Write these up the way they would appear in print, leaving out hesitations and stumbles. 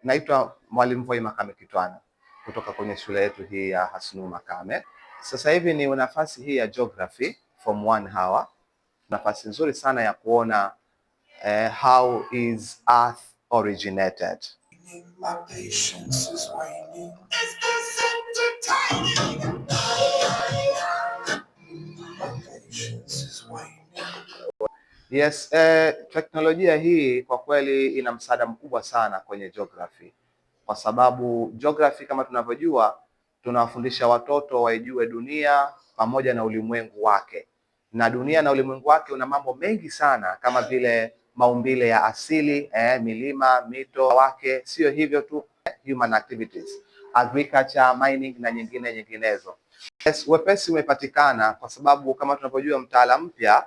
Naitwa Mwalimu Voi Makame Kitwana kutoka kwenye shule yetu hii ya Hasnu Makame. Sasa hivi ni nafasi hii ya Geography Form 1 hawa. Nafasi nzuri sana ya kuona how is Earth originated. Yes, teknolojia hii kwa kweli ina msaada mkubwa sana kwenye geography, kwa sababu geography kama tunavyojua, tunawafundisha watoto waijue dunia pamoja na ulimwengu wake, na dunia na ulimwengu wake una mambo mengi sana kama vile maumbile ya asili, milima, mito wake, sio hivyo tu, human activities, agriculture, mining na nyinginezo. Yes, wepesi umepatikana kwa sababu kama tunavyojua mtaala mpya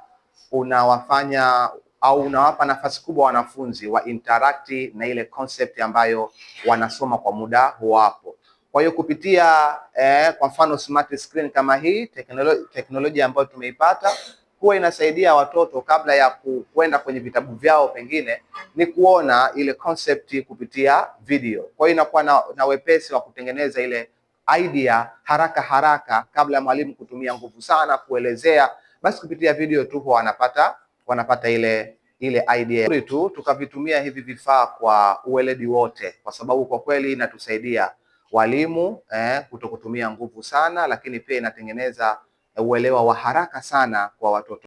unawafanya au unawapa nafasi kubwa wanafunzi wa interact na ile concept ambayo wanasoma kwa muda huapo. Kwa hiyo kupitia kwa mfano smart screen kama hii teknolojia ambayo tumeipata huwa inasaidia watoto kabla ya kwenda kwenye vitabu vyao, pengine ni kuona ile concept kupitia video. Kwa hiyo inakuwa na wepesi wa kutengeneza ile idea haraka kabla ya mwalimu kutumia nguvu sana kuelezea. Basi kupitia video tu wanapata ile idea tu, tukavitumia hivi vifaa kwa uweledi wote, kwa sababu kwa kweli inatusaidia walimu kutokutumia nguvu sana, lakini pia inatengeneza uelewa wa haraka sana kwa watoto.